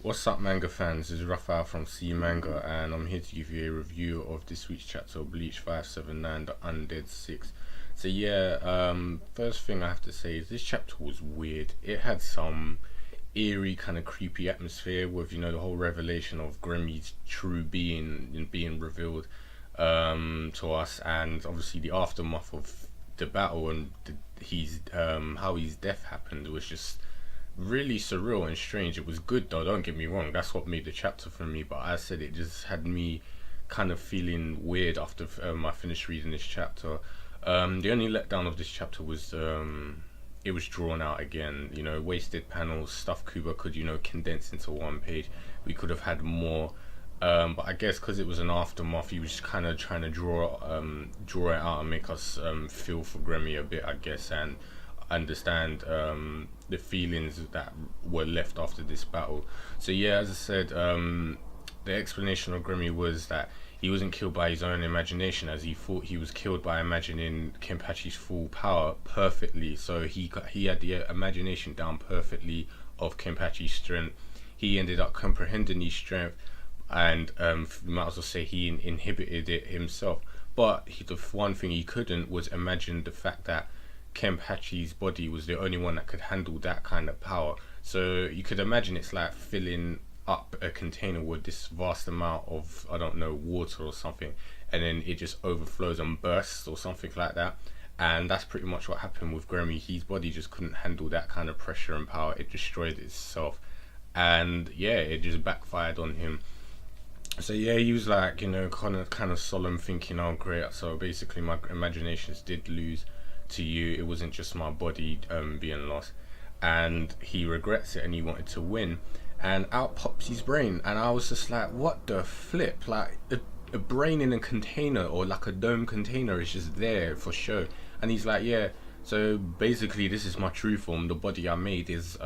What's up, manga fans? This is Raphael from C Manga, and I'm here to give you a review of this week's chapter of Bleach 579, The Undead 6. So, yeah, first thing I have to say is this chapter was weird. It had some eerie, kind of creepy atmosphere with, the whole revelation of Gremmy's true being revealed to us, and obviously the aftermath of the battle and how his death happened was just really surreal and strange. It was good though, don't get me wrong. That's what made the chapter for me. But as I said, it just had me kind of feeling weird after I finished reading this chapter. The only letdown of this chapter was it was drawn out again. Wasted panels, stuff Kuba could condense into one page. We could have had more. But I guess because it was an aftermath, he was just kind of trying to draw it out and make us feel for Gremmy a bit, I guess, and understand the feelings that were left after this battle. So yeah, as I said, the explanation of Gremmy was that he wasn't killed by his own imagination, as he thought he was killed by imagining Kenpachi's full power perfectly. So he had the imagination down perfectly of Kenpachi's strength. He ended up comprehending his strength, and you might as well say he inhibited it himself. But the one thing he couldn't was imagine the fact that Kenpachi's body was the only one that could handle that kind of power. So you could imagine it's like filling up a container with this vast amount of, I don't know, water or something, and then it just overflows and bursts or something like that. And that's pretty much what happened with Gremmy. His body just couldn't handle that kind of pressure and power. It destroyed itself, and yeah, it just backfired on him. So yeah, he was like, kind of solemn, thinking, oh great, so basically my imaginations did lose to you. It wasn't just my body being lost. And he regrets it and he wanted to win. And out pops his brain. And I was just like, what the flip? Like, a brain in a container, or like a dome container, is just there for show. And he's like, yeah, so basically this is my true form. The body I made is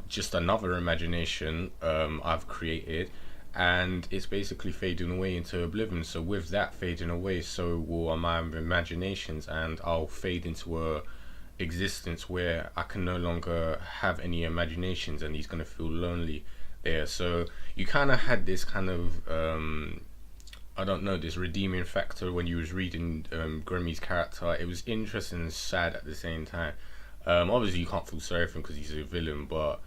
just another imagination I've created, and it's basically fading away into oblivion. So with that fading away, so will my imaginations, and I'll fade into a existence where I can no longer have any imaginations, and he's gonna feel lonely there. So you kind of had this kind of I don't know, this redeeming factor when you was reading Gremmy's character. It was interesting and sad at the same time. Obviously you can't feel sorry for him because he's a villain, but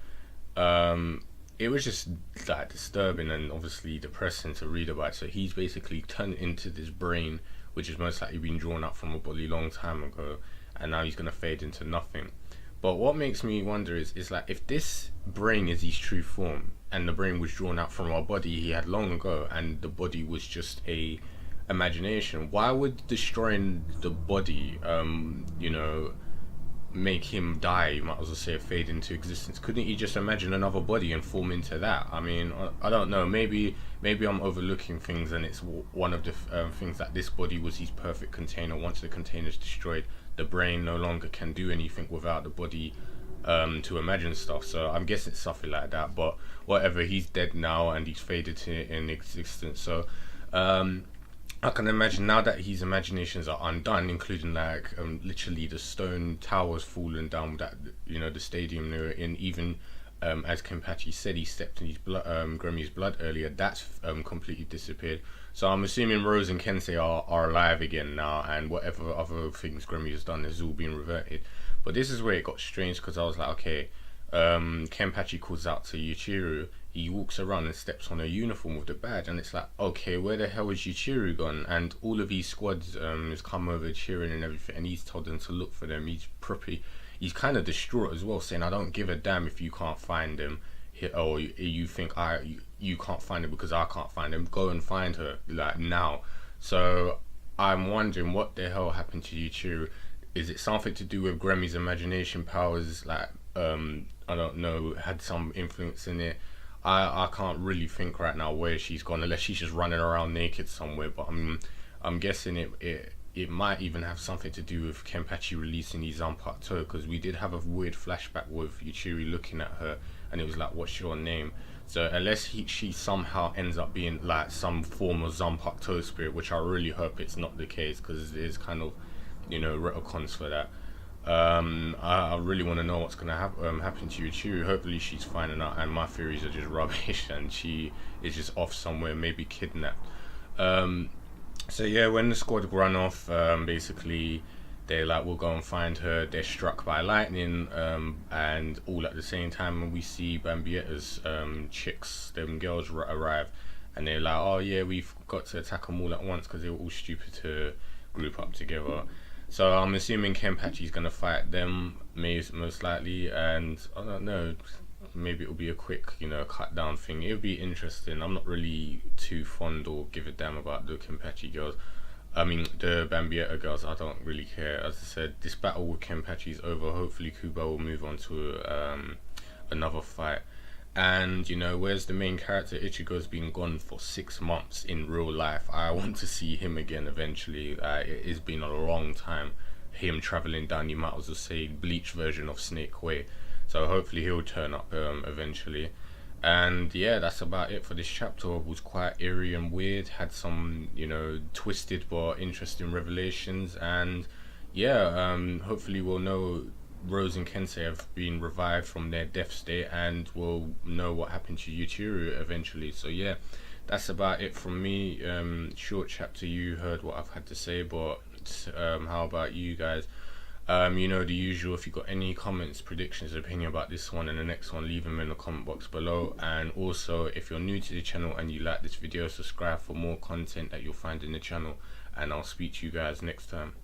it was just like disturbing and obviously depressing to read about. So he's basically turned into this brain, which is most likely been drawn up from a body long time ago, and now he's gonna fade into nothing. But what makes me wonder is like, if this brain is his true form, and the brain was drawn out from a body he had long ago, and the body was just a imagination, why would destroying the body, make him die? You might as well say fade into existence. Couldn't he just imagine another body and form into that? I mean, I don't know. Maybe I'm overlooking things, and it's one of the things that this body was his perfect container. Once the container is destroyed, the brain no longer can do anything without the body to imagine stuff. So I'm guessing it's something like that. But whatever, he's dead now and he's faded in existence. So I can imagine now that his imaginations are undone, including like literally the stone towers falling down that the stadium they were in. Even as Kenpachi said, he stepped in his blood, Gremmy's blood earlier. That's completely disappeared. So I'm assuming Rose and Kensei are alive again now, and whatever other things Gremmy has done has all been reverted. But this is where it got strange, because I was like, okay, Kenpachi calls out to Yachiru. He walks around and steps on a uniform with the badge, and it's like, okay, where the hell is Yachiru gone? And all of these squads has come over cheering and everything, and he's told them to look for them. He's kind of distraught as well, saying, I don't give a damn if you can't find him, or you think you can't find him because I can't find him. Go and find her, like, now. So I'm wondering what the hell happened to Yachiru. Is it something to do with Gremmy's imagination powers? Like, I don't know, had some influence in it. I can't really think right now where she's gone, unless she's just running around naked somewhere. But I'm guessing it might even have something to do with Kenpachi releasing his Zanpakuto, because we did have a weird flashback with Yuchiri looking at her, and it was like, what's your name? So unless she somehow ends up being like some form of Zanpakuto spirit, which I really hope it's not the case, because there's kind of retcons for that. I really want to know what's gonna happen to Yachiru. Hopefully she's finding out, and my theories are just rubbish, and she is just off somewhere, maybe kidnapped. So yeah, when the squad run off, basically they're like, we'll go and find her. They're struck by lightning, and all at the same time, when we see Bambietta's chicks, them girls arrive, and they're like, oh yeah, we've got to attack them all at once because they were all stupid to group up together. So I'm assuming Kenpachi's gonna fight them, most likely, and I don't know, maybe it'll be a quick, cut down thing. It'll be interesting. I'm not really too fond or give a damn about the Kenpachi girls. I mean, the Bambietta girls, I don't really care. As I said, this battle with Kenpachi is over. Hopefully Kuba will move on to another fight. And, where's the main character? Ichigo's been gone for 6 months in real life. I want to see him again eventually. It has been a long time, him traveling down, you might as well say, Bleach version of Snake Way. So hopefully he'll turn up eventually. And yeah, that's about it for this chapter. It was quite eerie and weird, had some, twisted but interesting revelations. And yeah, hopefully we'll know Rose and Kensei have been revived from their death state, and we'll know what happened to Yachiru eventually. So yeah, that's about it from me. Short chapter, you heard what I've had to say, but how about you guys? The usual. If you've got any comments, predictions, opinion about this one and the next one, leave them in the comment box below. And also, if you're new to the channel and you like this video, subscribe for more content that you'll find in the channel, and I'll speak to you guys next time.